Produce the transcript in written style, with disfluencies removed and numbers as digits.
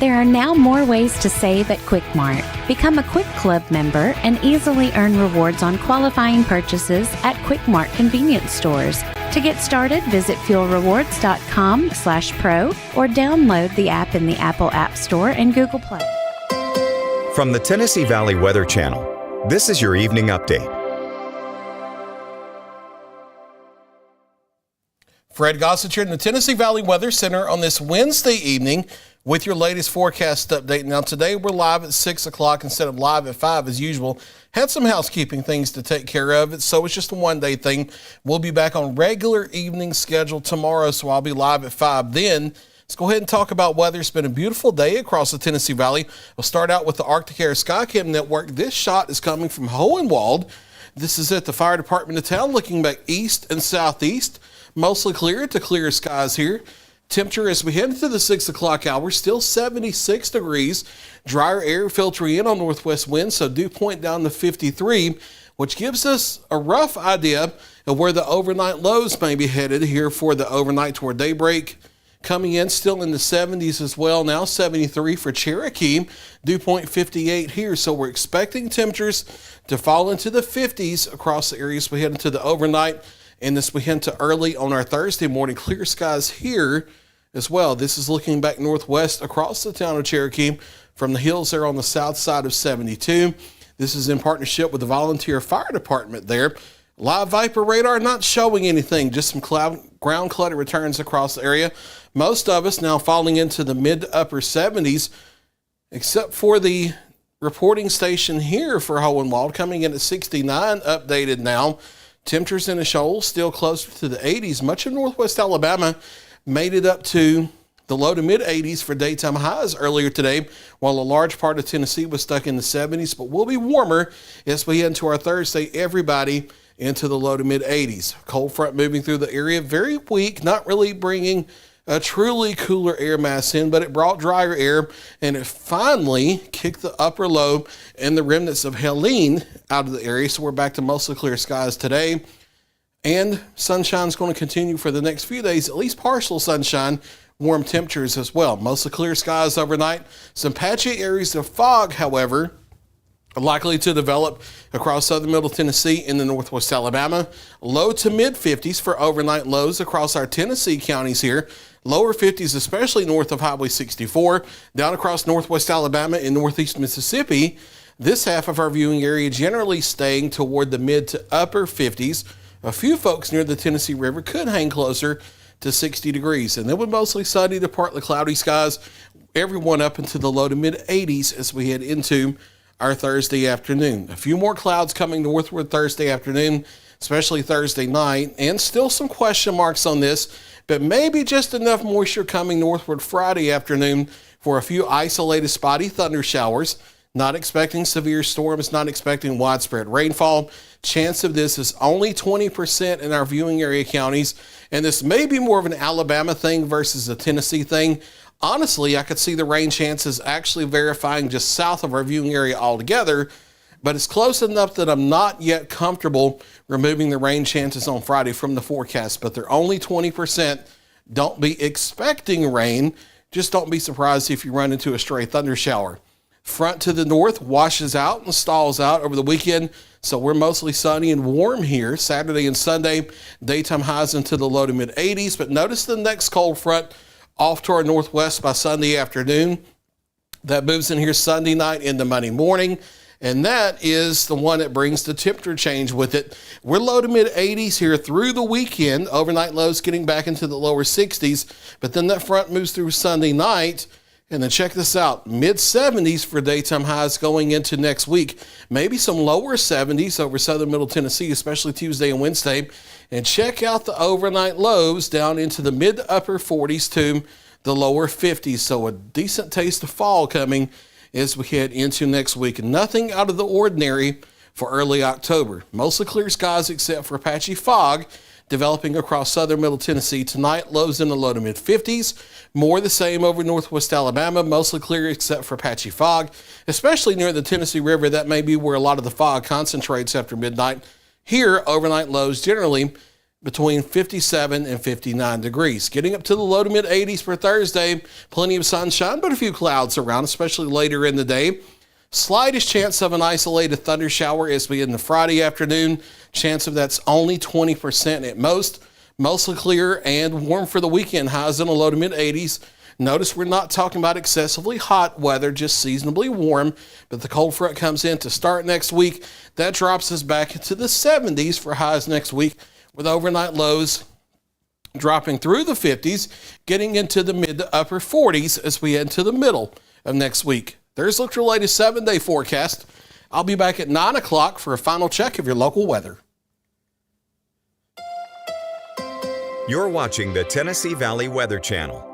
There are now more ways to save at Quick Mart. Become a Quick Club member and easily earn rewards on qualifying purchases at Quick Mart convenience stores. To get started, visit fuelrewards.com/pro or download the app in the Apple App Store and Google Play. From the Tennessee Valley Weather Channel, this is your evening update. Fred Gossett here in the Tennessee Valley Weather Center on this Wednesday evening with your latest forecast update. Now today we're live at 6 o'clock instead of live at 5 as usual. Had some housekeeping things to take care of, so it's just a one-day thing. We'll be back on regular evening schedule tomorrow, so I'll be live at 5 then. Let's go ahead and talk about weather. It's been a beautiful day across the Tennessee Valley. We'll start out with the Arctic Air Skycam Network. This shot is coming from Hohenwald. This is at the fire department of town looking back east and southeast. Mostly clear to clear skies here. Temperature as we head into the 6 o'clock hour, still 76 degrees. Drier air filtering in on northwest winds, so dew point down to 53, which gives us a rough idea of where the overnight lows may be headed here for the overnight toward daybreak. Coming in still in the 70s as well, now 73 for Cherokee, dew point 58 here. So we're expecting temperatures to fall into the 50s across the areas we head into the overnight. And this we head to early on our Thursday morning, clear skies here as well. This is looking back northwest across the town of Cherokee from the hills there on the south side of 72. This is in partnership with the volunteer fire department there. Live Viper radar not showing anything, just some ground clutter returns across the area. Most of us now falling into the mid to upper 70s, except for the reporting station here for Hohenwald coming in at 69 updated now. Temperatures in the shoals still closer to the 80s. Much of northwest Alabama made it up to the low to mid 80s for daytime highs earlier today, while a large part of Tennessee was stuck in the 70s, but we'll be warmer as we head into our Thursday. Everybody into the low to mid 80s. Cold front moving through the area, very weak, not really bringing a truly cooler air mass in, but it brought drier air, and it finally kicked the upper low and the remnants of Helene out of the area. So we're back to mostly clear skies today, and sunshine's going to continue for the next few days, at least partial sunshine, warm temperatures as well. Mostly clear skies overnight. Some patchy areas of fog, however, are likely to develop across southern middle Tennessee and the northwest Alabama. Low to mid 50s for overnight lows across our Tennessee counties here. Lower 50s, especially north of Highway 64, down across northwest Alabama and northeast Mississippi. This half of our viewing area generally staying toward the mid to upper 50s. A few folks near the Tennessee River could hang closer to 60 degrees. And then with mostly sunny to partly cloudy skies, everyone up into the low to mid 80s as we head into our Thursday afternoon. A few more clouds coming northward Thursday afternoon, especially Thursday night, and still some question marks on this, but maybe just enough moisture coming northward Friday afternoon for a few isolated spotty thunder showers. Not expecting severe storms, not expecting widespread rainfall. Chance of this is only 20% in our viewing area counties, and this may be more of an Alabama thing versus a Tennessee thing. Honestly, I could see the rain chances actually verifying just south of our viewing area altogether, but it's close enough that I'm not yet comfortable removing the rain chances on Friday from the forecast, but they're only 20%. Don't be expecting rain. Just don't be surprised if you run into a stray thunder shower. Front to the north washes out and stalls out over the weekend, so we're mostly sunny and warm here Saturday and Sunday. Daytime highs into the low to mid 80s, but notice the next cold front off to our northwest by Sunday afternoon. That moves in here Sunday night into Monday morning, and that is the one that brings the temperature change with it. We're low to mid 80s here through the weekend. Overnight lows getting back into the lower 60s, but then that front moves through Sunday night. And then check this out, mid 70s for daytime highs going into next week. Maybe some lower 70s over southern middle Tennessee, especially Tuesday and Wednesday. And check out the overnight lows down into the mid to upper 40s to the lower 50s. So a decent taste of fall coming as we head into next week. Nothing out of the ordinary for early October. Mostly clear skies except for patchy fog developing across southern middle Tennessee tonight. Lows in the low to mid 50s. More the same over northwest Alabama. Mostly clear except for patchy fog, especially near the Tennessee River. That may be where a lot of the fog concentrates after midnight. Here, overnight lows generally between 57 and 59 degrees. Getting up to the low to mid 80s for Thursday. Plenty of sunshine, but a few clouds around, especially later in the day. Slightest chance of an isolated thunder shower as we get into Friday afternoon. Chance of that's only 20% at most. Mostly clear and warm for the weekend. Highs in the low to mid 80s. Notice we're not talking about excessively hot weather, just seasonably warm. But the cold front comes in to start next week. That drops us back into the 70s for highs next week, with overnight lows dropping through the 50s, getting into the mid to upper 40s as we head into the middle of next week. There's look your latest 7-day forecast. I'll be back at 9 o'clock for a final check of your local weather. You're watching the Tennessee Valley Weather Channel.